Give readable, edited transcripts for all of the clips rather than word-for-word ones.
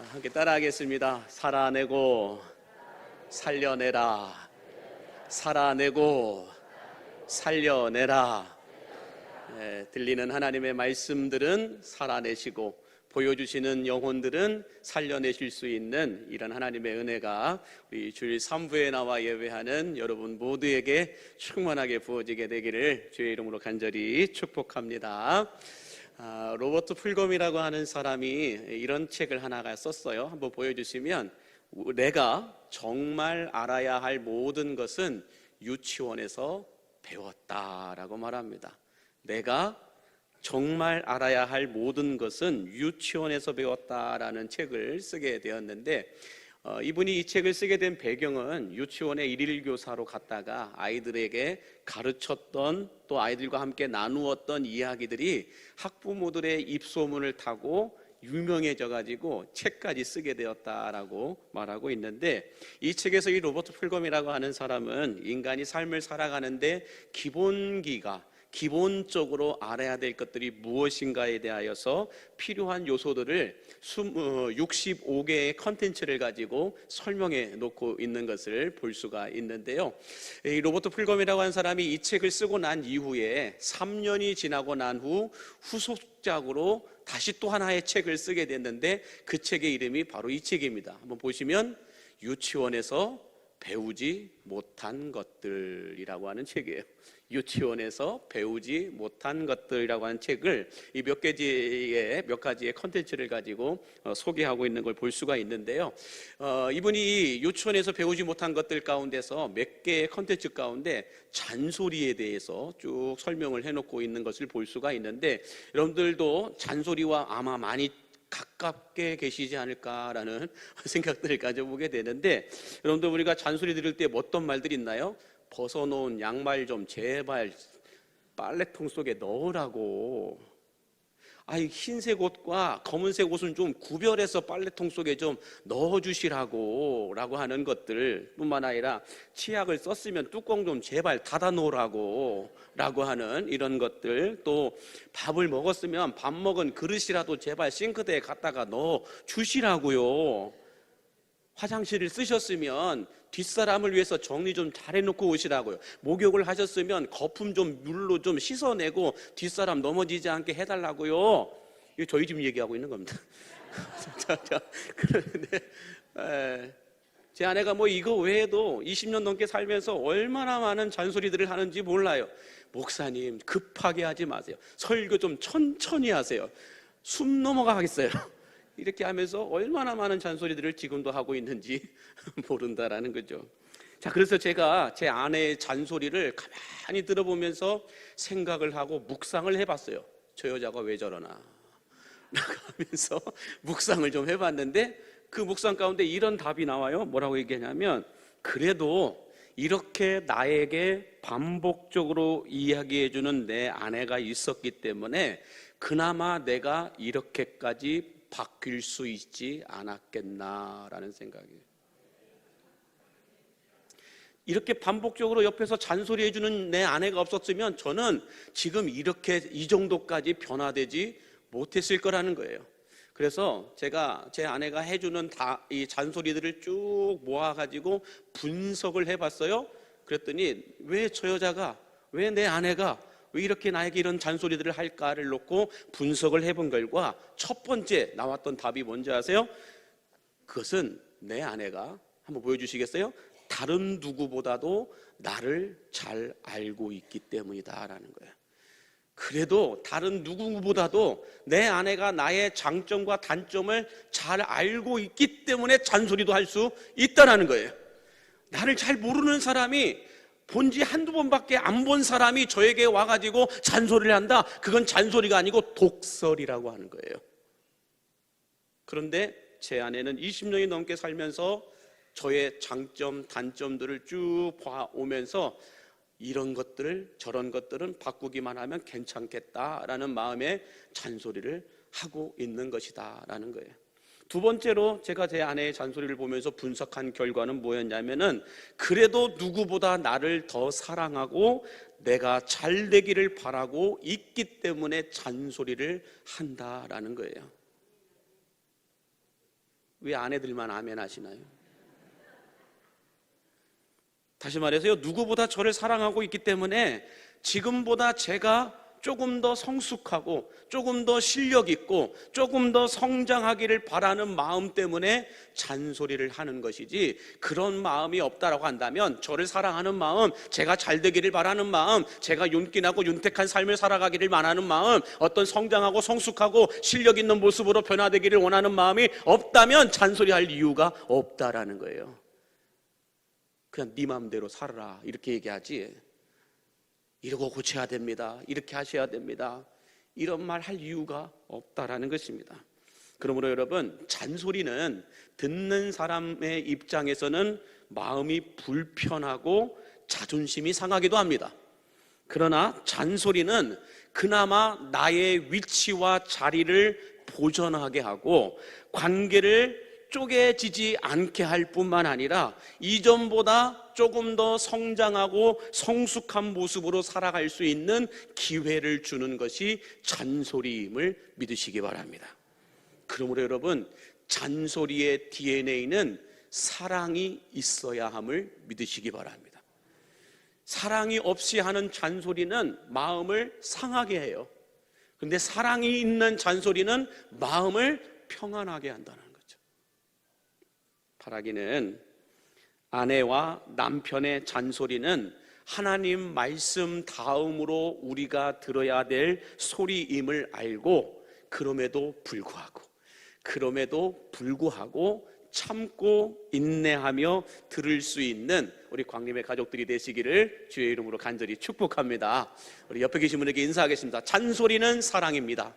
함께 따라하겠습니다. 살아내고 살려내라. 살아내고 살려내라. 들리는 하나님의 말씀들은 살아내시고 보여주시는 영혼들은 살려내실 수 있는 이런 하나님의 은혜가 우리 주일 3부에 나와 예배하는 여러분 모두에게 충만하게 부어지게 되기를 주의 이름으로 간절히 축복합니다. 로버트 풀검이라고 하는 사람이 이런 책을 하나가 썼어요. 한번 보여주시면, 내가 정말 알아야 할 모든 것은 유치원에서 배웠다라고 말합니다. 내가 정말 알아야 할 모든 것은 유치원에서 배웠다라는 책을 쓰게 되었는데, 이분이 이 책을 쓰게 된 배경은 유치원의 일일 교사로 갔다가 아이들에게 가르쳤던, 또 아이들과 함께 나누었던 이야기들이 학부모들의 입소문을 타고 유명해져 가지고 책까지 쓰게 되었다라고 말하고 있는데, 이 책에서 이 로버트 풀검이라고 하는 사람은 인간이 삶을 살아가는데 기본적으로 알아야 될 것들이 무엇인가에 대하여서 필요한 요소들을 65개의 컨텐츠를 가지고 설명해 놓고 있는 것을 볼 수가 있는데요. 이 로버트 풀검이라고 하는 사람이 이 책을 쓰고 난 이후에 3년이 지나고 난 후 후속작으로 다시 또 하나의 책을 쓰게 됐는데, 그 책의 이름이 바로 이 책입니다. 한번 보시면 유치원에서 배우지 못한 것들이라고 하는 책이에요. 유치원에서 배우지 못한 것들이라고 하는 책을 이 몇 가지의 컨텐츠를 가지고 소개하고 있는 걸 볼 수가 있는데요. 이분이 유치원에서 배우지 못한 것들 가운데서 몇 개의 컨텐츠 가운데 잔소리에 대해서 쭉 설명을 해놓고 있는 것을 볼 수가 있는데, 여러분들도 잔소리와 아마 많이 가깝게 계시지 않을까라는 생각들을 가져보게 되는데, 여러분들 우리가 잔소리 들을 때 어떤 말들이 있나요? 벗어놓은 양말 좀 제발 빨래통 속에 넣으라고. 흰색 옷과 검은색 옷은 좀 구별해서 빨래통 속에 좀 넣어주시라고 라고 하는 것들 뿐만 아니라, 치약을 썼으면 뚜껑 좀 제발 닫아 놓으라고 라고 하는 이런 것들, 또 밥을 먹었으면 밥 먹은 그릇이라도 제발 싱크대에 갖다가 넣어 주시라고요. 화장실을 쓰셨으면 뒷사람을 위해서 정리 좀 잘해놓고 오시라고요. 목욕을 하셨으면 거품 좀 물로 좀 씻어내고 뒷사람 넘어지지 않게 해달라고요. 이거 저희 집 얘기하고 있는 겁니다. 그런데 제 아내가 이거 외에도 20년 넘게 살면서 얼마나 많은 잔소리들을 하는지 몰라요. 목사님, 급하게 하지 마세요. 설교 좀 천천히 하세요. 숨 넘어가겠어요. 이렇게 하면서 얼마나 많은 잔소리들을 지금도 하고 있는지 모른다라는 거죠. 자, 그래서 제가 제 아내의 잔소리를 가만히 들어보면서 생각을 하고 묵상을 해봤어요. 저 여자가 왜 저러나 하면서 묵상을 좀 해봤는데, 그 묵상 가운데 이런 답이 나와요. 뭐라고 얘기하냐면, 그래도 이렇게 나에게 반복적으로 이야기해주는 내 아내가 있었기 때문에 그나마 내가 이렇게까지 바뀔 수 있지 않았겠나라는 생각이에요. 이렇게 반복적으로 옆에서 잔소리해주는 내 아내가 없었으면 저는 지금 이렇게 이 정도까지 변화되지 못했을 거라는 거예요. 그래서 제가 제 아내가 해주는 이 잔소리들을 쭉 모아가지고 분석을 해봤어요. 그랬더니 왜 저 여자가, 왜 내 아내가 왜 이렇게 나에게 이런 잔소리들을 할까를 놓고 분석을 해본 결과, 첫 번째 나왔던 답이 뭔지 아세요? 그것은 내 아내가, 한번 보여주시겠어요? 다른 누구보다도 나를 잘 알고 있기 때문이다라는 거예요. 그래도 다른 누구보다도 내 아내가 나의 장점과 단점을 잘 알고 있기 때문에 잔소리도 할 수 있다는 거예요. 나를 잘 모르는 사람이, 본지 한두 번밖에 안 본 사람이 저에게 와가지고 잔소리를 한다. 그건 잔소리가 아니고 독설이라고 하는 거예요. 그런데 제 아내는 20년이 넘게 살면서 저의 장점, 단점들을 쭉 봐오면서 이런 것들을, 저런 것들은 바꾸기만 하면 괜찮겠다라는 마음에 잔소리를 하고 있는 것이다라는 거예요. 두 번째로 제가 제 아내의 잔소리를 보면서 분석한 결과는 뭐였냐면은, 그래도 누구보다 나를 더 사랑하고 내가 잘 되기를 바라고 있기 때문에 잔소리를 한다라는 거예요. 왜 아내들만 아멘 하시나요? 다시 말해서요, 누구보다 저를 사랑하고 있기 때문에 지금보다 제가 조금 더 성숙하고 조금 더 실력 있고 조금 더 성장하기를 바라는 마음 때문에 잔소리를 하는 것이지, 그런 마음이 없다라고 한다면, 저를 사랑하는 마음, 제가 잘 되기를 바라는 마음, 제가 윤기나고 윤택한 삶을 살아가기를 원하는 마음, 어떤 성장하고 성숙하고 실력 있는 모습으로 변화되기를 원하는 마음이 없다면 잔소리할 이유가 없다라는 거예요. 그냥 네 마음대로 살아라 이렇게 얘기하지, 이러고 고쳐야 됩니다, 이렇게 하셔야 됩니다, 이런 말 할 이유가 없다라는 것입니다. 그러므로 여러분, 잔소리는 듣는 사람의 입장에서는 마음이 불편하고 자존심이 상하기도 합니다. 그러나 잔소리는 그나마 나의 위치와 자리를 보존하게 하고 관계를 쪼개지지 않게 할 뿐만 아니라 이전보다 조금 더 성장하고 성숙한 모습으로 살아갈 수 있는 기회를 주는 것이 잔소리임을 믿으시기 바랍니다. 그러므로 여러분, 잔소리의 DNA는 사랑이 있어야 함을 믿으시기 바랍니다. 사랑이 없이 하는 잔소리는 마음을 상하게 해요. 그런데 사랑이 있는 잔소리는 마음을 평안하게 한다는 거죠. 바라기는 아내와 남편의 잔소리는 하나님 말씀 다음으로 우리가 들어야 될 소리임을 알고, 그럼에도 불구하고 참고 인내하며 들을 수 있는 우리 광림의 가족들이 되시기를 주의 이름으로 간절히 축복합니다. 우리 옆에 계신 분에게 인사하겠습니다. 잔소리는 사랑입니다.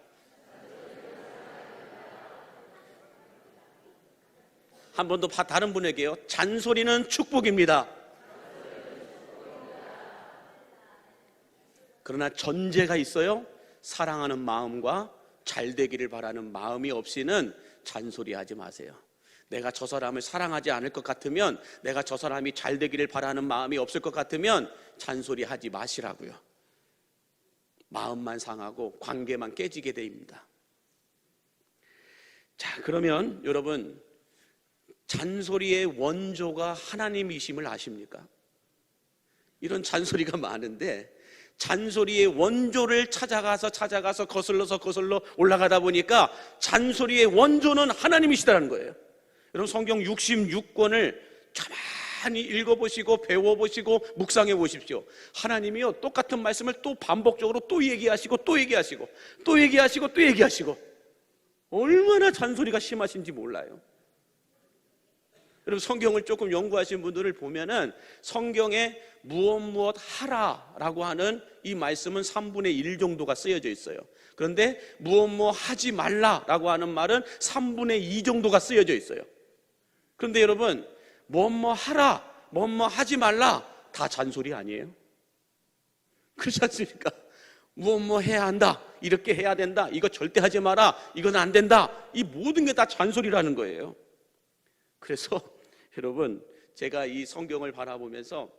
한 번 더 다른 분에게요. 잔소리는 축복입니다. 그러나 전제가 있어요. 사랑하는 마음과 잘 되기를 바라는 마음이 없이는 잔소리하지 마세요. 내가 저 사람을 사랑하지 않을 것 같으면, 내가 저 사람이 잘 되기를 바라는 마음이 없을 것 같으면 잔소리하지 마시라고요. 마음만 상하고 관계만 깨지게 됩니다. 자, 그러면 여러분, 잔소리의 원조가 하나님이심을 아십니까? 이런 잔소리가 많은데 잔소리의 원조를 찾아가서 거슬러 올라가다 보니까 잔소리의 원조는 하나님이시다는 거예요. 여러분, 성경 66권을 가만히 읽어보시고 배워보시고 묵상해 보십시오. 하나님이요, 똑같은 말씀을 또 반복적으로 또 얘기하시고 얼마나 잔소리가 심하신지 몰라요. 여러분, 성경을 조금 연구하신 분들을 보면은 성경에 무엇 하라라고 하는 이 말씀은 3분의 1 정도가 쓰여져 있어요. 그런데 무엇 하지 말라라고 하는 말은 3분의 2 정도가 쓰여져 있어요. 그런데 여러분, 무엇 하라, 무엇 하지 말라 다 잔소리 아니에요? 그렇지 않습니까? 무엇 해야 한다, 이렇게 해야 된다, 이거 절대 하지 마라, 이건 안 된다, 이 모든 게 다 잔소리라는 거예요. 그래서 여러분, 제가 이 성경을 바라보면서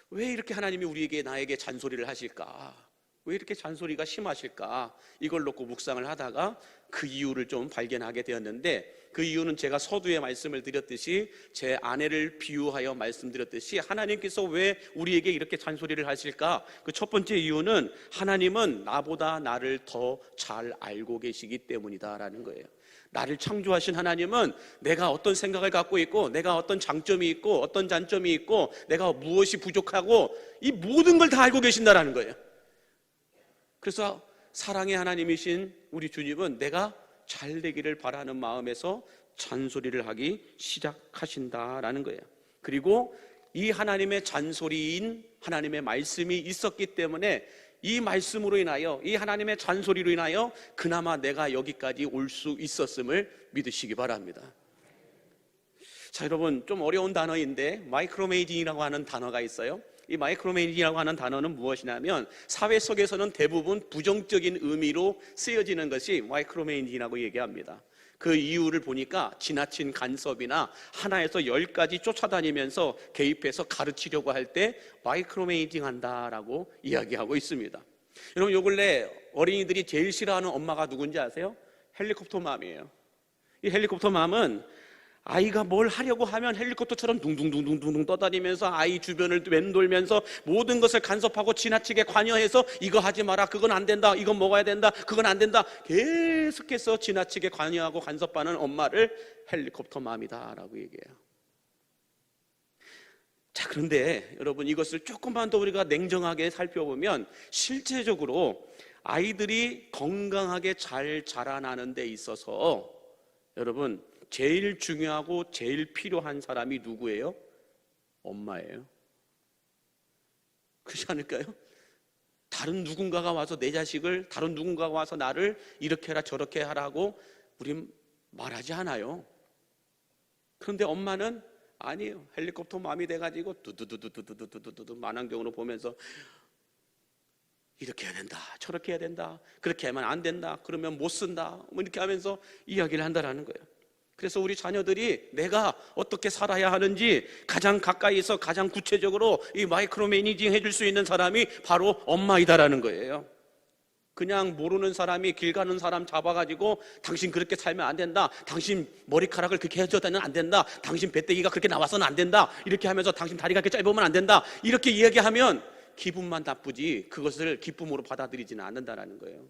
왜 이렇게 하나님이 나에게 잔소리를 하실까? 왜 이렇게 잔소리가 심하실까? 이걸 놓고 묵상을 하다가 그 이유를 좀 발견하게 되었는데, 그 이유는 제가 서두에 말씀을 드렸듯이, 제 아내를 비유하여 말씀드렸듯이 하나님께서 왜 우리에게 이렇게 잔소리를 하실까? 그 첫 번째 이유는 하나님은 나보다 나를 더 잘 알고 계시기 때문이다라는 거예요. 나를 창조하신 하나님은 내가 어떤 생각을 갖고 있고, 내가 어떤 장점이 있고 어떤 단점이 있고, 내가 무엇이 부족하고, 이 모든 걸 다 알고 계신다라는 거예요. 그래서 사랑의 하나님이신 우리 주님은 내가 잘 되기를 바라는 마음에서 잔소리를 하기 시작하신다라는 거예요. 그리고 이 하나님의 잔소리인 하나님의 말씀이 있었기 때문에, 이 말씀으로 인하여, 이 하나님의 잔소리로 인하여 그나마 내가 여기까지 올 수 있었음을 믿으시기 바랍니다. 자, 여러분, 좀 어려운 단어인데 마이크로메이징이라고 하는 단어가 있어요. 이 마이크로메이징이라고 하는 단어는 무엇이냐면, 사회 속에서는 대부분 부정적인 의미로 쓰여지는 것이 마이크로메이징이라고 얘기합니다. 그 이유를 보니까 지나친 간섭이나 하나에서 10가지 쫓아다니면서 개입해서 가르치려고 할 때 마이크로메이징 한다라고 이야기하고 있습니다. 여러분, 요 근래 어린이들이 제일 싫어하는 엄마가 누군지 아세요? 헬리콥터 맘이에요. 이 헬리콥터 맘은 아이가 뭘 하려고 하면 헬리콥터처럼 둥둥둥둥둥 떠다니면서 아이 주변을 맴돌면서 모든 것을 간섭하고 지나치게 관여해서 이거 하지 마라, 그건 안 된다, 이건 먹어야 된다, 그건 안 된다, 계속해서 지나치게 관여하고 간섭하는 엄마를 헬리콥터 맘이다라고 얘기해요. 자, 그런데 여러분, 이것을 조금만 더 우리가 냉정하게 살펴보면 실제적으로 아이들이 건강하게 잘 자라나는 데 있어서 여러분, 제일 중요하고 제일 필요한 사람이 누구예요? 엄마예요. 그렇지 않을까요? 다른 누군가가 와서 내 자식을, 다른 누군가가 와서 나를 이렇게 해라 저렇게 하라고 우린 말하지 않아요. 그런데 엄마는 아니에요. 헬리콥터 맘이 돼가지고 두두두두두두두두두 만안경으로 보면서 이렇게 해야 된다, 저렇게 해야 된다, 그렇게 하면 안 된다, 그러면 못 쓴다, 뭐 이렇게 하면서 이야기를 한다라는 거예요. 그래서 우리 자녀들이 내가 어떻게 살아야 하는지 가장 가까이서 가장 구체적으로 이 마이크로 매니징 해줄 수 있는 사람이 바로 엄마이다라는 거예요. 그냥 모르는 사람이 길 가는 사람 잡아가지고 당신 그렇게 살면 안 된다, 당신 머리카락을 그렇게 해줘서는 안 된다, 당신 배때기가 그렇게 나와서는 안 된다, 이렇게 하면서 당신 다리가 그렇게 짧으면 안 된다, 이렇게 이야기하면 기분만 나쁘지 그것을 기쁨으로 받아들이지는 않는다라는 거예요.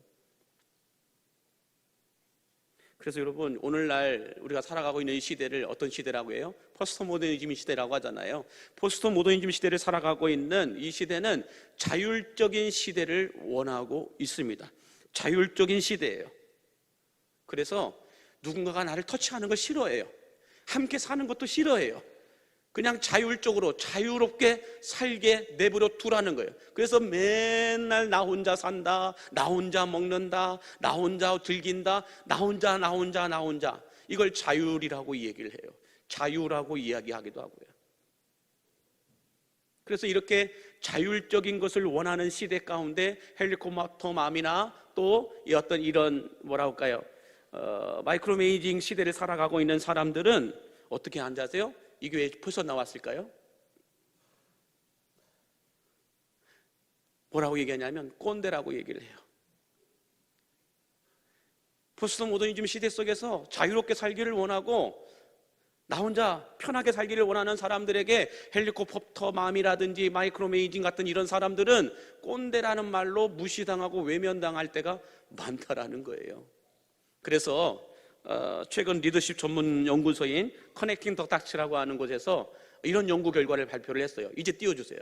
그래서 여러분, 오늘날 우리가 살아가고 있는 이 시대를 어떤 시대라고 해요? 포스트 모더니즘 시대라고 하잖아요. 포스트 모더니즘 시대를 살아가고 있는 이 시대는 자율적인 시대를 원하고 있습니다. 자율적인 시대예요. 그래서 누군가가 나를 터치하는 걸 싫어해요. 함께 사는 것도 싫어해요. 그냥 자율적으로 자유롭게 살게 내버려 두라는 거예요. 그래서 맨날 나 혼자 산다, 나 혼자 먹는다, 나 혼자 즐긴다, 나 혼자 이걸 자율이라고 얘기를 해요. 자유라고 이야기하기도 하고요. 그래서 이렇게 자율적인 것을 원하는 시대 가운데 헬리콥터 맘이나 또 어떤 이런 뭐라고 할까요, 마이크로 매니징 시대를 살아가고 있는 사람들은 어떻게 앉아세요? 이 교회에 벌써 나왔을까요? 뭐라고 얘기하냐면 꼰대라고 얘기를 해요. 포스트 모더니즘 시대 속에서 자유롭게 살기를 원하고 나 혼자 편하게 살기를 원하는 사람들에게 헬리콥터 맘이라든지 마이크로 매니징 같은 이런 사람들은 꼰대라는 말로 무시당하고 외면당할 때가 많다라는 거예요. 그래서 최근 리더십 전문 연구소인 커넥팅 더 닥치라고 하는 곳에서 이런 연구 결과를 발표를 했어요. 이제 띄워주세요.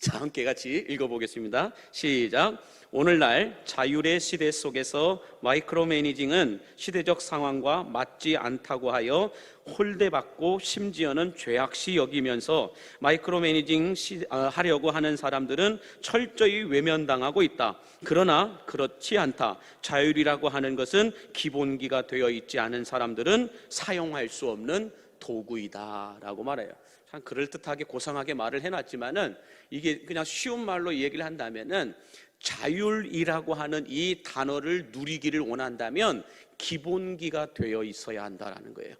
자, 함께 같이 읽어보겠습니다. 시작. 오늘날 자율의 시대 속에서 마이크로 매니징은 시대적 상황과 맞지 않다고 하여 홀대받고 심지어는 죄악시 여기면서 마이크로 매니징 하려고 하는 사람들은 철저히 외면당하고 있다. 그러나 그렇지 않다. 자율이라고 하는 것은 기본기가 되어 있지 않은 사람들은 사용할 수 없는 도구이다 라고 말해요. 참 그럴듯하게 고상하게 말을 해놨지만은 이게 그냥 쉬운 말로 얘기를 한다면은 자율이라고 하는 이 단어를 누리기를 원한다면 기본기가 되어 있어야 한다라는 거예요.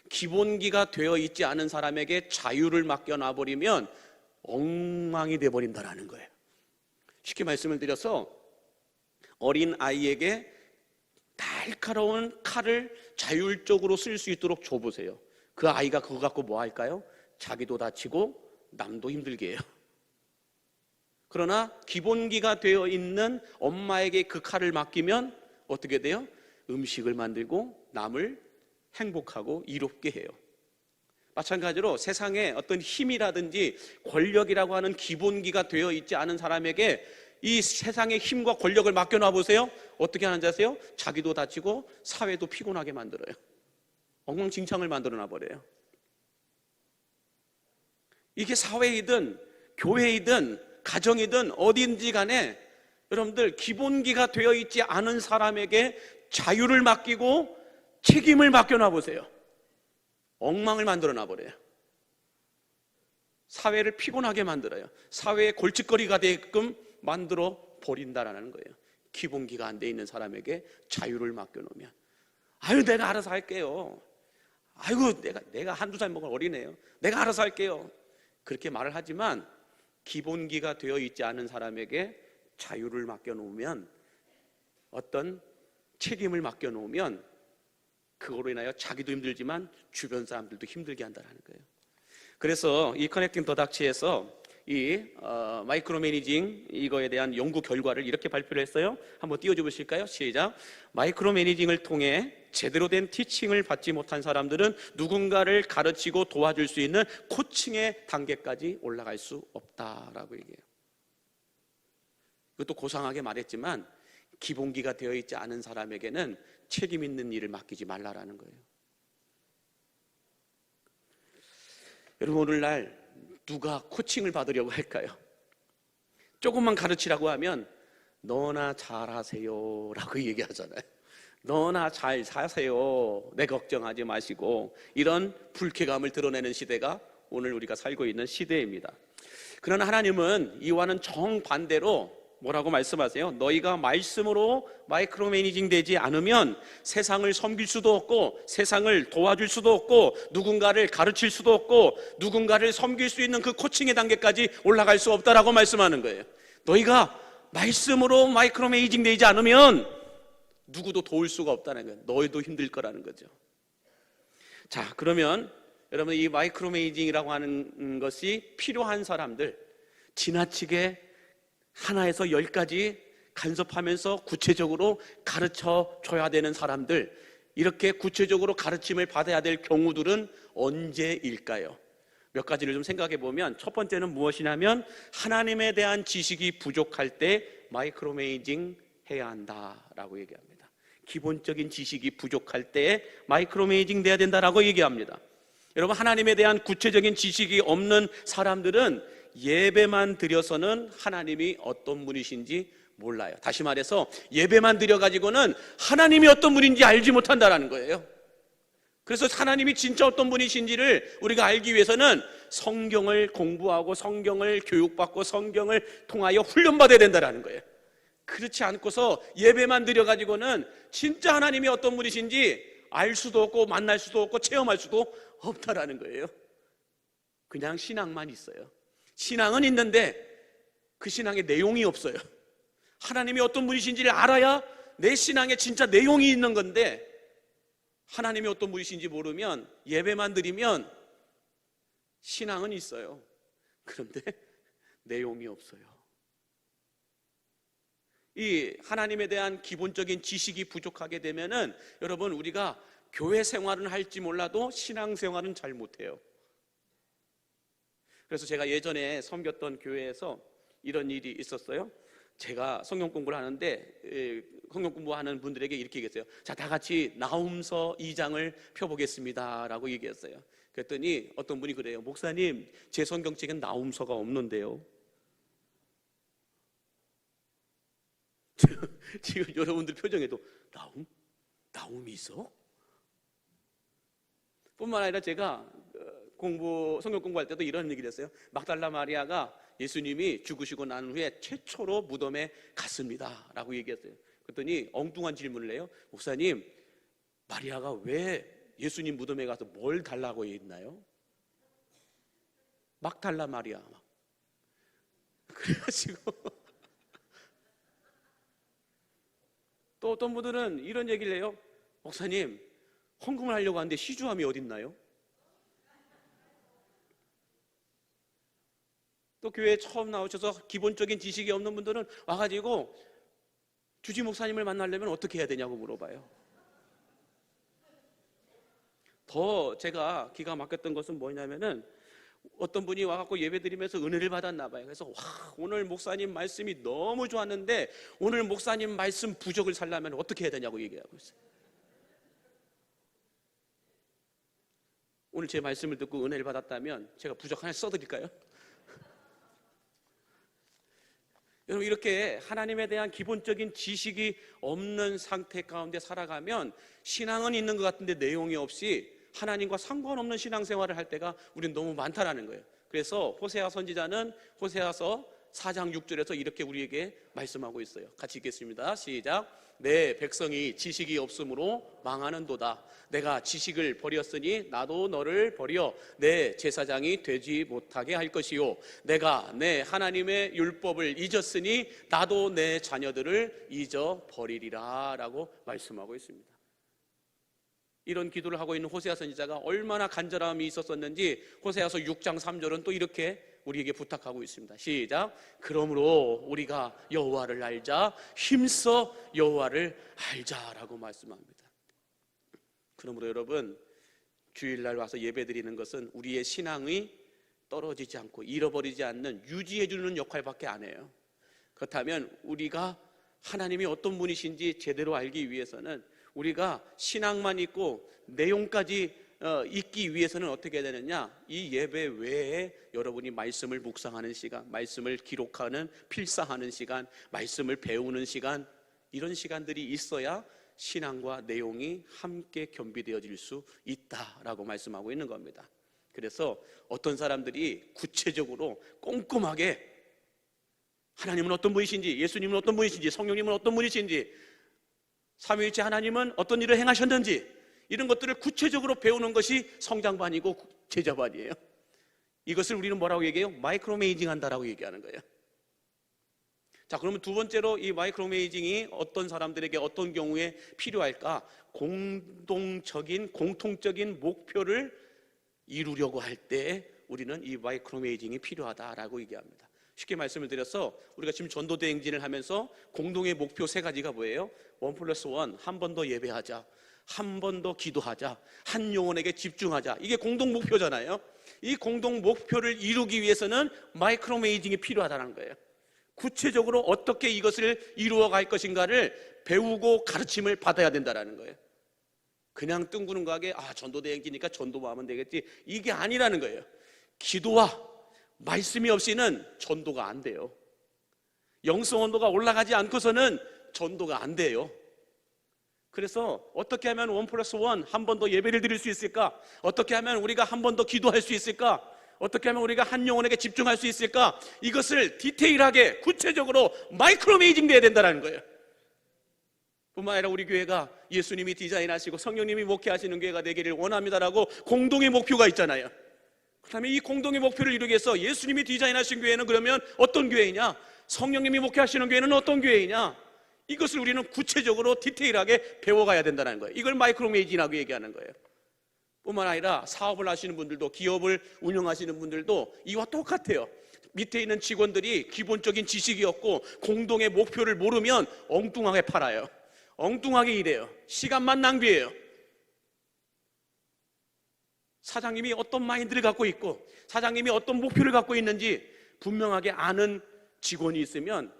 기본기가 되어 있지 않은 사람에게 자유를 맡겨놔버리면 엉망이 돼버린다라는 거예요. 쉽게 말씀을 드려서 어린 아이에게 날카로운 칼을 자율적으로 쓸 수 있도록 줘보세요. 그 아이가 그거 갖고 뭐 할까요? 자기도 다치고 남도 힘들게 해요. 그러나 기본기가 되어 있는 엄마에게 그 칼을 맡기면 어떻게 돼요? 음식을 만들고 남을 행복하고 이롭게 해요. 마찬가지로 세상에 어떤 힘이라든지 권력이라고 하는 기본기가 되어 있지 않은 사람에게 이 세상의 힘과 권력을 맡겨놔 보세요. 어떻게 하는지 아세요? 자기도 다치고 사회도 피곤하게 만들어요. 엉망진창을 만들어 놔버려요. 이게 사회이든 교회이든 가정이든 어딘지 간에 여러분들 기본기가 되어 있지 않은 사람에게 자유를 맡기고 책임을 맡겨놔 보세요. 엉망을 만들어 놔버려요. 사회를 피곤하게 만들어요. 사회의 골칫거리가 되게끔 만들어 버린다라는 거예요. 기본기가 안 돼 있는 사람에게 자유를 맡겨놓으면 아유 내가 알아서 할게요. 아이고 내가 한두 살 먹은 어린애요. 내가 알아서 할게요. 그렇게 말을 하지만 기본기가 되어 있지 않은 사람에게 자유를 맡겨놓으면 어떤 책임을 맡겨놓으면 그거로 인하여 자기도 힘들지만 주변 사람들도 힘들게 한다는 거예요. 그래서 이 커넥팅 더 닥치에서 이 마이크로 매니징 이거에 대한 연구 결과를 이렇게 발표를 했어요. 한번 띄워줘 보실까요? 시작. 마이크로 매니징을 통해 제대로 된 티칭을 받지 못한 사람들은 누군가를 가르치고 도와줄 수 있는 코칭의 단계까지 올라갈 수 없다라고 얘기해요. 이것도 고상하게 말했지만 기본기가 되어 있지 않은 사람에게는 책임 있는 일을 맡기지 말라라는 거예요. 여러분, 오늘날 누가 코칭을 받으려고 할까요? 조금만 가르치라고 하면 너나 잘하세요 라고 얘기하잖아요. 너나 잘 사세요, 내 걱정하지 마시고, 이런 불쾌감을 드러내는 시대가 오늘 우리가 살고 있는 시대입니다. 그러나 하나님은 이와는 정반대로 뭐라고 말씀하세요? 너희가 말씀으로 마이크로 매니징 되지 않으면 세상을 섬길 수도 없고, 세상을 도와줄 수도 없고, 누군가를 가르칠 수도 없고, 누군가를 섬길 수 있는 그 코칭의 단계까지 올라갈 수 없다라고 말씀하는 거예요. 너희가 말씀으로 마이크로 매니징 되지 않으면 누구도 도울 수가 없다는 거예요. 너희도 힘들 거라는 거죠. 자, 그러면 여러분, 이 마이크로 매니징이라고 하는 것이 필요한 사람들, 지나치게 하나에서 10가지 간섭하면서 구체적으로 가르쳐 줘야 되는 사람들, 이렇게 구체적으로 가르침을 받아야 될 경우들은 언제일까요? 몇 가지를 좀 생각해 보면, 첫 번째는 무엇이냐면 하나님에 대한 지식이 부족할 때 마이크로 매니징 해야 한다라고 얘기합니다. 기본적인 지식이 부족할 때 마이크로 매니징 돼야 된다라고 얘기합니다. 여러분, 하나님에 대한 구체적인 지식이 없는 사람들은 예배만 드려서는 하나님이 어떤 분이신지 몰라요. 다시 말해서 예배만 드려가지고는 하나님이 어떤 분인지 알지 못한다는 거예요. 그래서 하나님이 진짜 어떤 분이신지를 우리가 알기 위해서는 성경을 공부하고 성경을 교육받고 성경을 통하여 훈련받아야 된다는 거예요. 그렇지 않고서 예배만 드려가지고는 진짜 하나님이 어떤 분이신지 알 수도 없고 만날 수도 없고 체험할 수도 없다라는 거예요. 그냥 신앙만 있어요. 신앙은 있는데 그 신앙에 내용이 없어요. 하나님이 어떤 분이신지를 알아야 내 신앙에 진짜 내용이 있는 건데, 하나님이 어떤 분이신지 모르면 예배만 드리면 신앙은 있어요. 그런데 내용이 없어요. 이 하나님에 대한 기본적인 지식이 부족하게 되면은 여러분, 우리가 교회 생활은 할지 몰라도 신앙 생활은 잘 못해요. 그래서 제가 예전에 섬겼던 교회에서 이런 일이 있었어요. 제가 성경 공부를 하는데 성경 공부하는 분들에게 이렇게 얘기했어요. 자, 다 같이 나훔서 2장을 펴보겠습니다 라고 얘기했어요. 그랬더니 어떤 분이 그래요. 목사님, 제 성경책엔 나훔서가 없는데요. 지금 여러분들 표정에도 나훔이 있어? 뿐만 아니라 제가 성경 공부할 때도 이런 얘기를 했어요. 막달라 마리아가 예수님이 죽으시고 난 후에 최초로 무덤에 갔습니다 라고 얘기했어요. 그랬더니 엉뚱한 질문을 해요. 목사님, 마리아가 왜 예수님 무덤에 가서 뭘 달라고 했나요? 막달라 마리아. 그래가지고 또 어떤 분들은 이런 얘기를 해요. 목사님, 헌금을 하려고 하는데 시주함이 어딨나요? 또 교회에 처음 나오셔서 기본적인 지식이 없는 분들은 와가지고 주지 목사님을 만나려면 어떻게 해야 되냐고 물어봐요. 더 제가 기가 막혔던 것은 뭐냐면은 어떤 분이 와갖고 예배드리면서 은혜를 받았나 봐요. 그래서 오늘 목사님 말씀이 너무 좋았는데 오늘 목사님 말씀 부족을 살려면 어떻게 해야 되냐고 얘기하고 있어요. 오늘 제 말씀을 듣고 은혜를 받았다면 제가 부족 하나 써드릴까요? 여러분, 이렇게 하나님에 대한 기본적인 지식이 없는 상태 가운데 살아가면 신앙은 있는 것 같은데 내용이 없이 하나님과 상관없는 신앙생활을 할 때가 우리는 너무 많다라는 거예요. 그래서 호세아 선지자는 호세아서 4장 6절에서 이렇게 우리에게 말씀하고 있어요. 같이 읽겠습니다. 시작. 내 백성이 지식이 없으므로 망하는도다. 내가 지식을 버렸으니 나도 너를 버려 내 제사장이 되지 못하게 할 것이요, 내가 내 하나님의 율법을 잊었으니 나도 내 자녀들을 잊어버리리라 라고 말씀하고 있습니다. 이런 기도를 하고 있는 호세아 선지자가 얼마나 간절함이 있었었는지 호세아서 6장 3절은 또 이렇게 우리에게 부탁하고 있습니다. 시작. 그러므로 우리가 여호와를 알자, 힘써 여호와를 알자라고 말씀합니다. 그러므로 여러분, 주일날 와서 예배드리는 것은 우리의 신앙이 떨어지지 않고 잃어버리지 않는 유지해주는 역할밖에 안 해요. 그렇다면 우리가 하나님이 어떤 분이신지 제대로 알기 위해서는 우리가 신앙만 있고 내용까지 있기 위해서는 어떻게 해야 되느냐? 이 예배 외에 여러분이 말씀을 묵상하는 시간, 말씀을 기록하는, 필사하는 시간, 말씀을 배우는 시간, 이런 시간들이 있어야 신앙과 내용이 함께 겸비되어질 수 있다라고 말씀하고 있는 겁니다. 그래서 어떤 사람들이 구체적으로 꼼꼼하게 하나님은 어떤 분이신지, 예수님은 어떤 분이신지, 성령님은 어떤 분이신지, 삼위일체 하나님은 어떤 일을 행하셨는지, 이런 것들을 구체적으로 배우는 것이 성장반이고 제자반이에요. 이것을 우리는 뭐라고 얘기해요? 마이크로매니징 한다라고 얘기하는 거예요. 자, 그러면 두 번째로 이 마이크로매니징이 어떤 사람들에게 어떤 경우에 필요할까? 공통적인 목표를 이루려고 할 때 우리는 이 마이크로매니징이 필요하다라고 얘기합니다. 쉽게 말씀을 드려서 우리가 지금 전도대 행진을 하면서 공동의 목표 세 가지가 뭐예요? 1+1, 한 번 더 예배하자, 한 번 더 기도하자, 한 영혼에게 집중하자. 이게 공동 목표잖아요. 이 공동 목표를 이루기 위해서는 마이크로매니징이 필요하다는 거예요. 구체적으로 어떻게 이것을 이루어 갈 것인가를 배우고 가르침을 받아야 된다는 거예요. 그냥 뜬구름가게 전도대 행진이니까 전도만 하면 되겠지, 이게 아니라는 거예요. 기도와 말씀이 없이는 전도가 안 돼요. 영성 온도가 올라가지 않고서는 전도가 안 돼요. 그래서 어떻게 하면 1+1, 한 번 더 예배를 드릴 수 있을까? 어떻게 하면 우리가 한 번 더 기도할 수 있을까? 어떻게 하면 우리가 한 영혼에게 집중할 수 있을까? 이것을 디테일하게 구체적으로 마이크로매니징 돼야 된다는 거예요. 뿐만 아니라 우리 교회가 예수님이 디자인하시고 성령님이 목회하시는 교회가 되기를 원합니다라고 공동의 목표가 있잖아요. 그다음에 이 공동의 목표를 이루기 위해서 예수님이 디자인하신 교회는 그러면 어떤 교회이냐? 성령님이 목회하시는 교회는 어떤 교회이냐? 이것을 우리는 구체적으로 디테일하게 배워가야 된다는 거예요. 이걸 마이크로매니징이라고 얘기하는 거예요. 뿐만 아니라 사업을 하시는 분들도, 기업을 운영하시는 분들도 이와 똑같아요. 밑에 있는 직원들이 기본적인 지식이 없고 공동의 목표를 모르면 엉뚱하게 팔아요. 엉뚱하게 일해요. 시간만 낭비해요. 사장님이 어떤 마인드를 갖고 있고 사장님이 어떤 목표를 갖고 있는지 분명하게 아는 직원이 있으면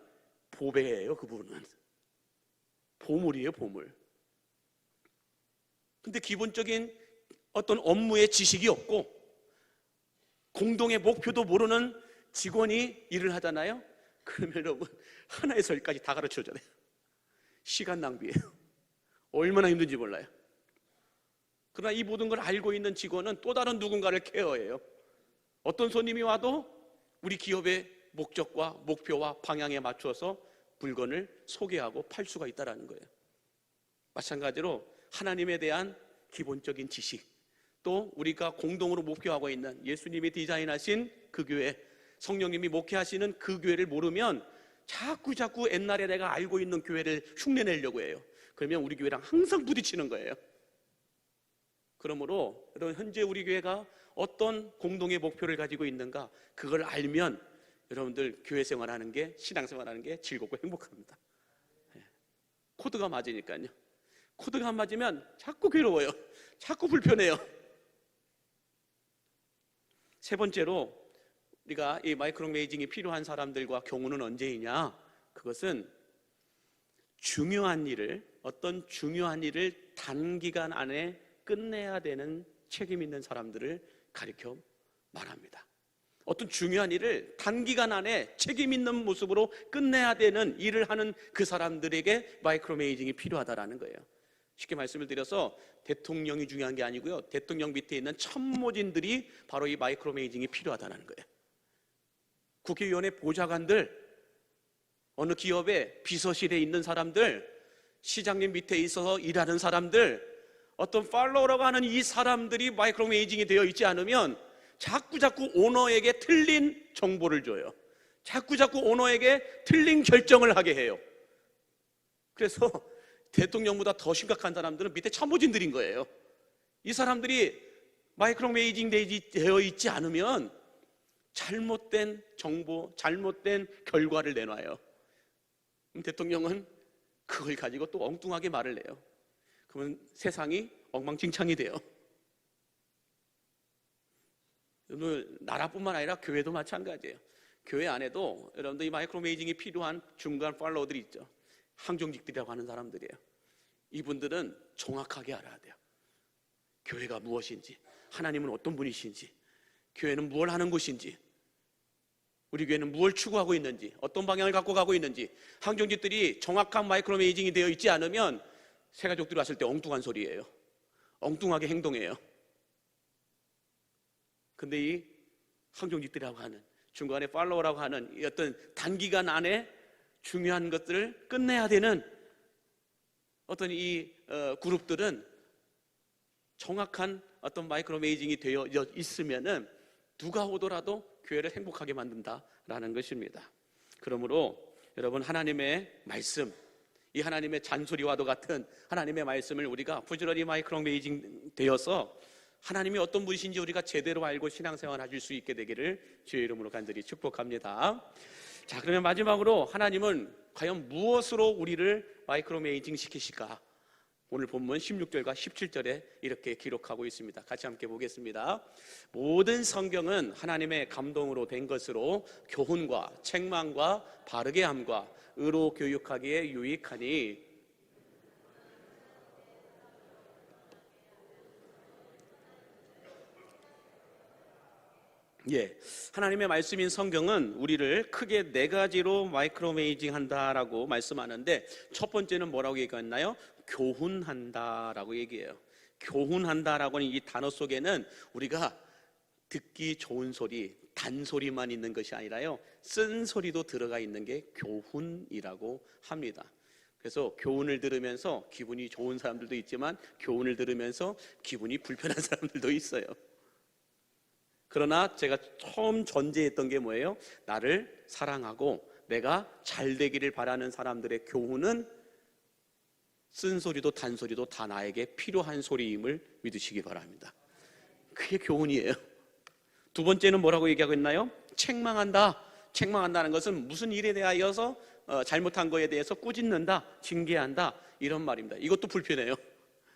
보배예요. 그 부분은 보물이에요. 보물. 근데 기본적인 어떤 업무의 지식이 없고 공동의 목표도 모르는 직원이 일을 하잖아요. 그러면 여러분 하나의 설까지 다 가르쳐줘야 돼요. 시간 낭비예요. 얼마나 힘든지 몰라요. 그러나 이 모든 걸 알고 있는 직원은 또 다른 누군가를 케어해요. 어떤 손님이 와도 우리 기업의 목적과 목표와 방향에 맞춰서 물건을 소개하고 팔 수가 있다는 거예요. 마찬가지로 하나님에 대한 기본적인 지식, 또 우리가 공동으로 목표하고 있는 예수님이 디자인하신 그 교회, 성령님이 목회하시는 그 교회를 모르면 자꾸 옛날에 내가 알고 있는 교회를 흉내내려고 해요. 그러면 우리 교회랑 항상 부딪히는 거예요. 그러므로 여러분, 현재 우리 교회가 어떤 공동의 목표를 가지고 있는가, 그걸 알면 여러분들 교회 생활하는 게, 신앙생활하는 게 즐겁고 행복합니다. 코드가 맞으니까요. 코드가 안 맞으면 자꾸 괴로워요. 자꾸 불편해요. 세 번째로 우리가 이 마이크로매니징이 필요한 사람들과 경우는 언제이냐? 그것은 어떤 중요한 일을 단기간 안에 끝내야 되는 책임 있는 사람들을 가리켜 말합니다. 어떤 중요한 일을 단기간 안에 책임 있는 모습으로 끝내야 되는 일을 하는 그 사람들에게 마이크로매니징이 필요하다라는 거예요. 쉽게 말씀을 드려서 대통령이 중요한 게 아니고요, 대통령 밑에 있는 참모진들이 바로 이 마이크로매니징이 필요하다는 거예요. 국회의원의 보좌관들, 어느 기업의 비서실에 있는 사람들, 시장님 밑에 있어서 일하는 사람들, 어떤 팔로워라고 하는 이 사람들이 마이크로매니징이 되어 있지 않으면 자꾸 오너에게 틀린 정보를 줘요. 자꾸 오너에게 틀린 결정을 하게 해요. 그래서 대통령보다 더 심각한 사람들은 밑에 참모진들인 거예요. 이 사람들이 마이크로 매니징 되어 있지 않으면 잘못된 정보, 잘못된 결과를 내놔요. 그럼 대통령은 그걸 가지고 또 엉뚱하게 말을 해요. 그러면 세상이 엉망진창이 돼요. 나라뿐만 아니라 교회도 마찬가지예요. 교회 안에도 여러분들 이 마이크로 매니징이 필요한 중간 팔로워들이 있죠. 항종직들이라고 하는 사람들이에요. 이분들은 정확하게 알아야 돼요. 교회가 무엇인지, 하나님은 어떤 분이신지, 교회는 무엇을 하는 곳인지, 우리 교회는 무엇을 추구하고 있는지, 어떤 방향을 갖고 가고 있는지. 항종직들이 정확한 마이크로 매니징이 되어 있지 않으면 새가족들이 왔을 때 엉뚱한 소리예요. 엉뚱하게 행동해요. 근데 이 항종직들이라고 하는, 중간에 팔로워라고 하는 이 어떤 단기간 안에 중요한 것들을 끝내야 되는 어떤 이 그룹들은 정확한 어떤 마이크로 매니징이 되어 있으면은 누가 오더라도 교회를 행복하게 만든다라는 것입니다. 그러므로 여러분, 하나님의 말씀, 이 하나님의 잔소리와도 같은 하나님의 말씀을 우리가 부지런히 마이크로 매니징 되어서 하나님이 어떤 분이신지 우리가 제대로 알고 신앙생활 하실 수 있게 되기를 주의 이름으로 간절히 축복합니다. 자, 그러면 마지막으로 하나님은 과연 무엇으로 우리를 마이크로 매니징 시키실까? 오늘 본문 16절과 17절에 이렇게 기록하고 있습니다. 같이 함께 보겠습니다. 모든 성경은 하나님의 감동으로 된 것으로 교훈과 책망과 바르게 함과 의로 교육하기에 유익하니, 하나님의 말씀인 성경은 우리를 크게 네 가지로 마이크로 매니징 한다라고 말씀하는데, 첫 번째는 뭐라고 얘기했나요? 교훈한다라고 얘기해요. 교훈한다라고 하는 이 단어 속에는 우리가 듣기 좋은 소리, 단소리만 있는 것이 아니라요, 쓴소리도 들어가 있는 게 교훈이라고 합니다. 그래서 교훈을 들으면서 기분이 좋은 사람들도 있지만 교훈을 들으면서 기분이 불편한 사람들도 있어요. 그러나 제가 처음 전제했던 게 뭐예요? 나를 사랑하고 내가 잘 되기를 바라는 사람들의 교훈은 쓴소리도 단소리도 다 나에게 필요한 소리임을 믿으시기 바랍니다. 그게 교훈이에요. 두 번째는 뭐라고 얘기하고 있나요? 책망한다. 책망한다는 것은 무슨 일에 대하여서 잘못한 거에 대해서 꾸짖는다, 징계한다, 이런 말입니다. 이것도 불편해요.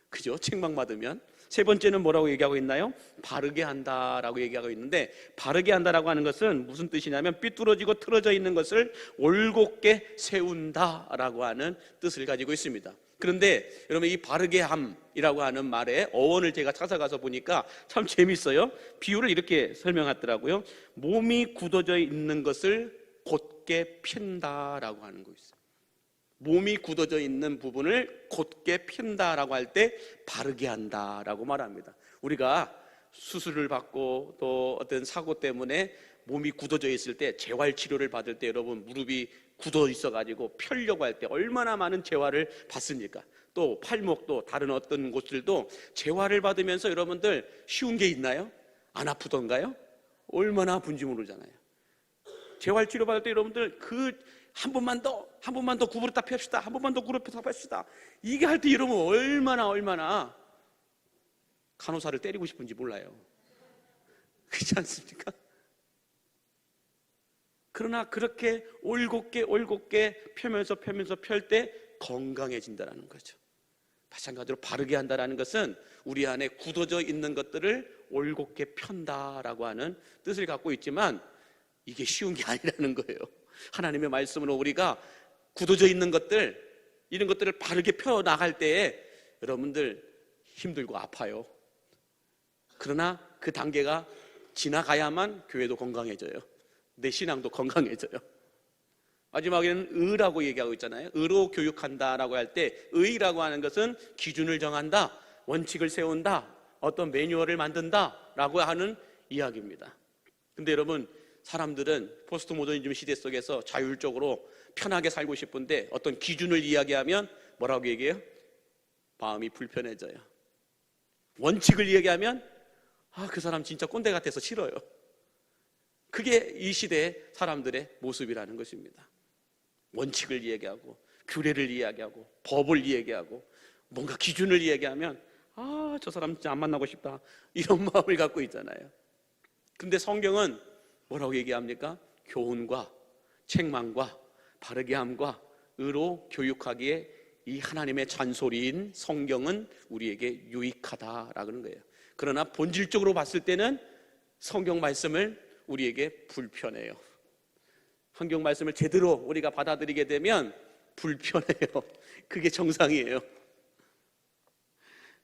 그죠? 책망받으면. 세 번째는 뭐라고 얘기하고 있나요? 바르게 한다라고 얘기하고 있는데, 바르게 한다라고 하는 것은 무슨 뜻이냐면 삐뚤어지고 틀어져 있는 것을 올곧게 세운다라고 하는 뜻을 가지고 있습니다. 그런데 여러분, 이 바르게 함이라고 하는 말의 어원을 제가 찾아가서 보니까 참 재밌어요. 비유를 이렇게 설명하더라고요. 몸이 굳어져 있는 것을 곧게 편다라고 하는 거 있어요. 몸이 굳어져 있는 부분을 곧게 편다라고 할 때 바르게 한다라고 말합니다. 우리가 수술을 받고 또 어떤 사고 때문에 몸이 굳어져 있을 때 재활 치료를 받을 때 여러분, 무릎이 굳어 있어가지고 펴려고 할 때 얼마나 많은 재활을 받습니까? 또 팔목도 다른 어떤 곳들도 재활을 받으면서 여러분들 쉬운 게 있나요? 안 아프던가요? 얼마나 아픈지 모르잖아요. 재활 치료 받을 때 여러분들 한 번만 더 구부렸다 펴시다, 한 번만 더 구부렸다 펴시다, 이게 할 때 여러분 얼마나 간호사를 때리고 싶은지 몰라요. 그렇지 않습니까? 그러나 그렇게 올곧게 펴면서 펼 때 건강해진다는 거죠. 마찬가지로 바르게 한다는 것은 우리 안에 굳어져 있는 것들을 올곧게 편다라고 하는 뜻을 갖고 있지만 이게 쉬운 게 아니라는 거예요. 하나님의 말씀으로 우리가 굳어져 있는 것들, 이런 것들을 바르게 펴 나갈 때에 여러분들 힘들고 아파요. 그러나 그 단계가 지나가야만 교회도 건강해져요. 내 신앙도 건강해져요. 마지막에는 의라고 얘기하고 있잖아요. 의로 교육한다라고 할 때 의라고 하는 것은 기준을 정한다, 원칙을 세운다, 어떤 매뉴얼을 만든다라고 하는 이야기입니다. 근데 여러분, 사람들은 포스트 모더니즘 시대 속에서 자율적으로 편하게 살고 싶은데 어떤 기준을 이야기하면 뭐라고 얘기해요? 마음이 불편해져요. 원칙을 이야기하면 그 사람 진짜 꼰대 같아서 싫어요. 그게 이 시대의 사람들의 모습이라는 것입니다. 원칙을 이야기하고 규례를 이야기하고 법을 이야기하고 뭔가 기준을 이야기하면 저 사람 진짜 안 만나고 싶다, 이런 마음을 갖고 있잖아요. 근데 성경은 뭐라고 얘기합니까? 교훈과 책망과 바르게 함과 의로 교육하기에 이 하나님의 잔소리인 성경은 우리에게 유익하다라고 하는 거예요. 그러나 본질적으로 봤을 때는 성경 말씀을 우리에게 불편해요. 성경 말씀을 제대로 우리가 받아들이게 되면 불편해요. 그게 정상이에요.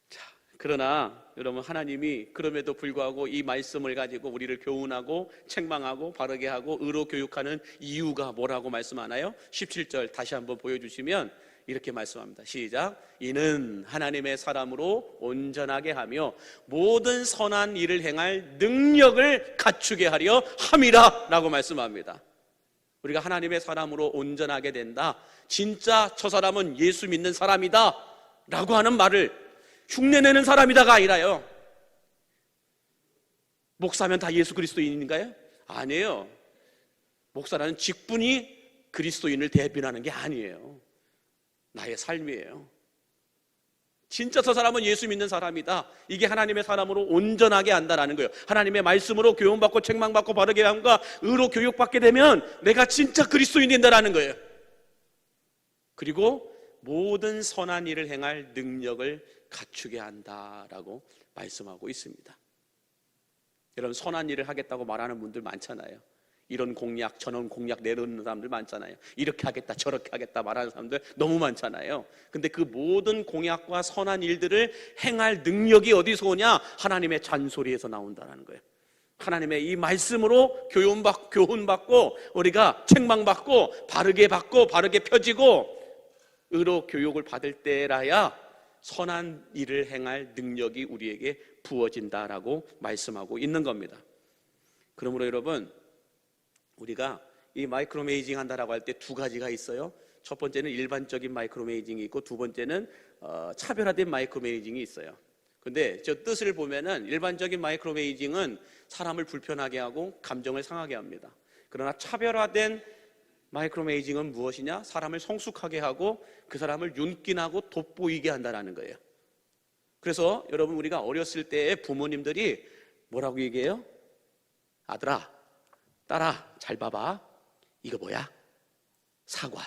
자, 그러나 여러분, 하나님이 그럼에도 불구하고 이 말씀을 가지고 우리를 교훈하고 책망하고 바르게 하고 의로 교육하는 이유가 뭐라고 말씀하나요? 17절 다시 한번 보여주시면 이렇게 말씀합니다. 시작. 이는 하나님의 사람으로 온전하게 하며 모든 선한 일을 행할 능력을 갖추게 하려 함이라 라고 말씀합니다. 우리가 하나님의 사람으로 온전하게 된다, 진짜 저 사람은 예수 믿는 사람이다 라고 하는 말을 흉내내는 사람이다가 아니라요, 목사면 다 예수 그리스도인인가요? 아니에요. 목사라는 직분이 그리스도인을 대변하는 게 아니에요. 나의 삶이에요. 진짜 저 사람은 예수 믿는 사람이다, 이게 하나님의 사람으로 온전하게 한다라는 거예요. 하나님의 말씀으로 교훈받고 책망받고 바르게 함과 의로 교육받게 되면 내가 진짜 그리스도인이 된다라는 거예요. 그리고 모든 선한 일을 행할 능력을 갖추게 한다라고 말씀하고 있습니다. 여러분, 선한 일을 하겠다고 말하는 분들 많잖아요. 이런 공약 저런 공약 내놓는 사람들 많잖아요. 이렇게 하겠다 저렇게 하겠다 말하는 사람들 너무 많잖아요. 근데 그 모든 공약과 선한 일들을 행할 능력이 어디서 오냐? 하나님의 잔소리에서 나온다는 거예요. 하나님의 이 말씀으로 교훈받고 우리가 책망받고 바르게 펴지고 의로 교육을 받을 때라야 선한 일을 행할 능력이 우리에게 부어진다라고 말씀하고 있는 겁니다. 그러므로 여러분, 우리가 이 마이크로메이징 한다라고 할 때 두 가지가 있어요. 첫 번째는 일반적인 마이크로메이징이 있고, 두 번째는 차별화된 마이크로메이징이 있어요. 근데 저 뜻을 보면은 일반적인 마이크로메이징은 사람을 불편하게 하고 감정을 상하게 합니다. 그러나 차별화된 마이크로메이징은 무엇이냐? 사람을 성숙하게 하고 그 사람을 윤기나고 돋보이게 한다는 거예요. 그래서 여러분, 우리가 어렸을 때 부모님들이 뭐라고 얘기해요? 아들아, 딸아, 잘 봐봐. 이거 뭐야? 사과야.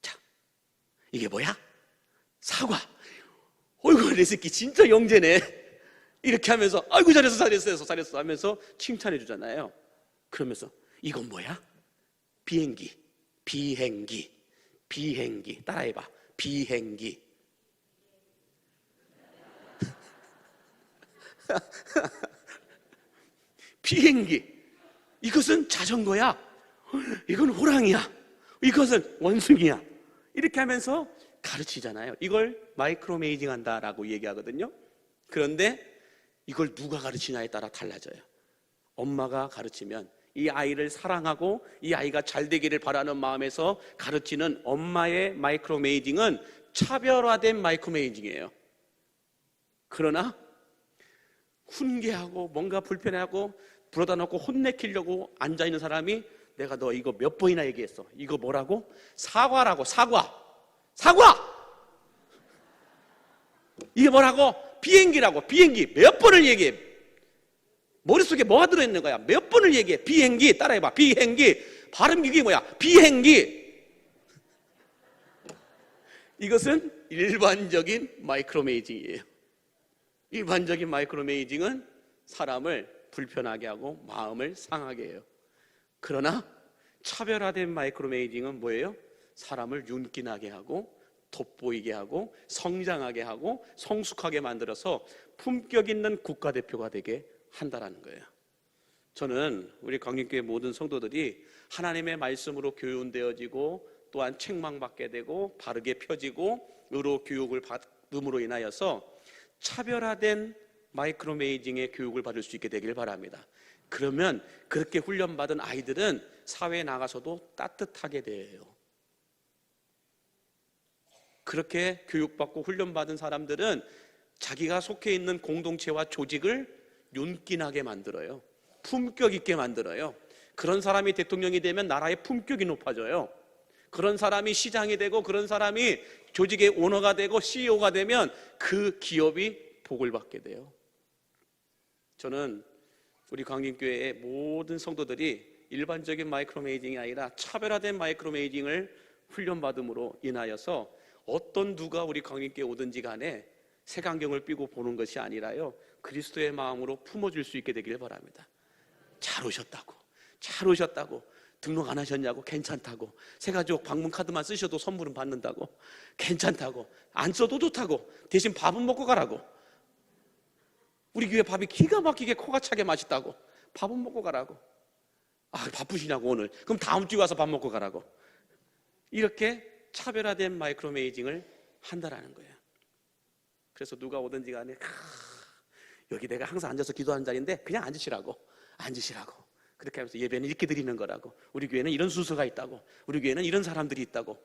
자, 이게 뭐야? 사과. 어이구, 내 새끼 진짜 영재네. 이렇게 하면서 아이고 잘했어 하면서 칭찬해 주잖아요. 그러면서 이건 뭐야? 비행기. 따라해봐. 비행기. 비행기. 이것은 자전거야. 이건 호랑이야. 이것은 원숭이야. 이렇게 하면서 가르치잖아요. 이걸 마이크로메이징 한다라고 얘기하거든요. 그런데 이걸 누가 가르치냐에 따라 달라져요. 엄마가 가르치면 이 아이를 사랑하고 이 아이가 잘 되기를 바라는 마음에서 가르치는 엄마의 마이크로메이징은 차별화된 마이크로메이징이에요. 그러나 훈계하고 뭔가 불편해하고 불어다 놓고 혼내키려고 앉아있는 사람이 내가 너 이거 몇 번이나 얘기했어. 이거 뭐라고? 사과라고. 사과. 이게 뭐라고? 비행기라고. 비행기. 몇 번을 얘기해. 머릿속에 뭐가 들어있는 거야? 몇 번을 얘기해. 비행기. 따라해봐. 비행기. 발음 이게 뭐야? 비행기. 이것은 일반적인 마이크로메이징이에요. 일반적인 마이크로메이징은 사람을 불편하게 하고 마음을 상하게 해요. 그러나 차별화된 마이크로메이징은 뭐예요? 사람을 윤기나게 하고 돋보이게 하고 성장하게 하고 성숙하게 만들어서 품격 있는 국가대표가 되게 한다는 거예요. 저는 우리 광림교회 모든 성도들이 하나님의 말씀으로 교훈되어지고 또한 책망받게 되고 바르게 펴지고 의로 교육을 받음으로 인하여서 차별화된 마이크로메이징의 교육을 받을 수 있게 되길 바랍니다. 그러면 그렇게 훈련받은 아이들은 사회에 나가서도 따뜻하게 돼요. 그렇게 교육받고 훈련받은 사람들은 자기가 속해 있는 공동체와 조직을 윤기나게 만들어요. 품격 있게 만들어요. 그런 사람이 대통령이 되면 나라의 품격이 높아져요. 그런 사람이 시장이 되고 그런 사람이 조직의 오너가 되고 CEO가 되면 그 기업이 복을 받게 돼요. 저는 우리 광림교회의 모든 성도들이 일반적인 마이크로매니징이 아니라 차별화된 마이크로매니징을 훈련받음으로 인하여서 어떤 누가 우리 광림교회에 오든지 간에 색안경을 끼고 보는 것이 아니라요, 그리스도의 마음으로 품어줄 수 있게 되기를 바랍니다. 잘 오셨다고 등록 안 하셨냐고, 괜찮다고, 새가족 방문카드만 쓰셔도 선물은 받는다고, 괜찮다고, 안 써도 좋다고, 대신 밥은 먹고 가라고, 우리 교회 밥이 기가 막히게 코가 차게 맛있다고, 밥은 먹고 가라고, 아 바쁘시냐고 오늘, 그럼 다음 주에 와서 밥 먹고 가라고, 이렇게 차별화된 마이크로매니징을 한다라는 거예요. 그래서 누가 오든지 간에 여기 내가 항상 앉아서 기도하는 자리인데 그냥 앉으시라고 그렇게 하면서 예배는 이렇게 드리는 거라고, 우리 교회는 이런 순서가 있다고, 우리 교회는 이런 사람들이 있다고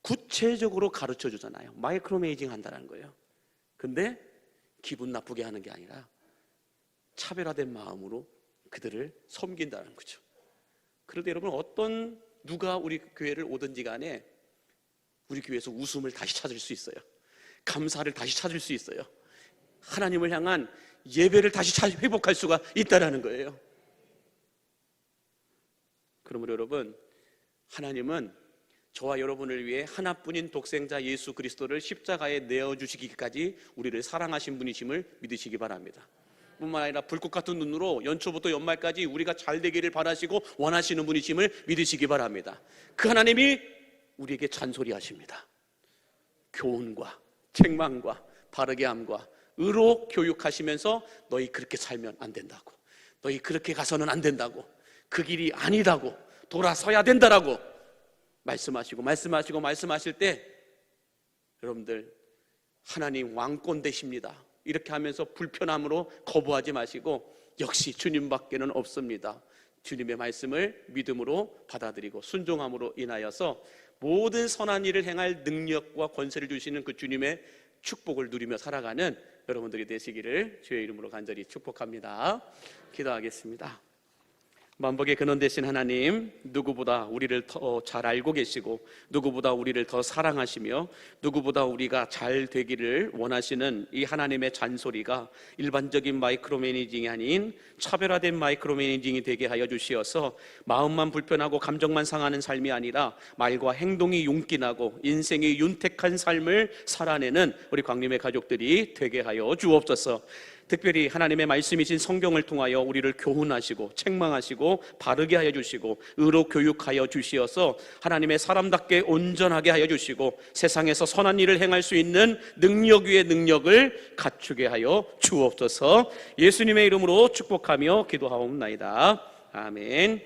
구체적으로 가르쳐 주잖아요. 마이크로매니징 한다는 거예요. 근데 기분 나쁘게 하는 게 아니라 차별화된 마음으로 그들을 섬긴다는 거죠. 그런데 여러분, 어떤 누가 우리 교회를 오든지 간에 우리 교회에서 웃음을 다시 찾을 수 있어요. 감사를 다시 찾을 수 있어요. 하나님을 향한 예배를 다시 회복할 수가 있다는 거예요. 그러므로 여러분, 하나님은 저와 여러분을 위해 하나뿐인 독생자 예수 그리스도를 십자가에 내어주시기까지 우리를 사랑하신 분이심을 믿으시기 바랍니다. 뿐만 아니라 불꽃 같은 눈으로 연초부터 연말까지 우리가 잘 되기를 바라시고 원하시는 분이심을 믿으시기 바랍니다. 그 하나님이 우리에게 잔소리하십니다. 교훈과 책망과 바르게 함과 의로 교육하시면서 너희 그렇게 살면 안 된다고, 너희 그렇게 가서는 안 된다고, 그 길이 아니라고, 돌아서야 된다라고 말씀하실 때 여러분들, 하나님 왕권 되십니다 이렇게 하면서 불편함으로 거부하지 마시고, 역시 주님밖에는 없습니다, 주님의 말씀을 믿음으로 받아들이고 순종함으로 인하여서 모든 선한 일을 행할 능력과 권세를 주시는 그 주님의 축복을 누리며 살아가는 여러분들이 되시기를 주의 이름으로 간절히 축복합니다. 기도하겠습니다. 만복의 근원 되신 하나님, 누구보다 우리를 더 잘 알고 계시고 누구보다 우리를 더 사랑하시며 누구보다 우리가 잘 되기를 원하시는 이 하나님의 잔소리가 일반적인 마이크로매니징이 아닌 차별화된 마이크로매니징이 되게 하여 주시어서 마음만 불편하고 감정만 상하는 삶이 아니라 말과 행동이 윤기나고 인생이 윤택한 삶을 살아내는 우리 광림의 가족들이 되게 하여 주옵소서. 특별히 하나님의 말씀이신 성경을 통하여 우리를 교훈하시고 책망하시고 바르게 하여 주시고 의로 교육하여 주시어서 하나님의 사람답게 온전하게 하여 주시고 세상에서 선한 일을 행할 수 있는 능력 위의 능력을 갖추게 하여 주옵소서. 예수님의 이름으로 축복하며 기도하옵나이다. 아멘.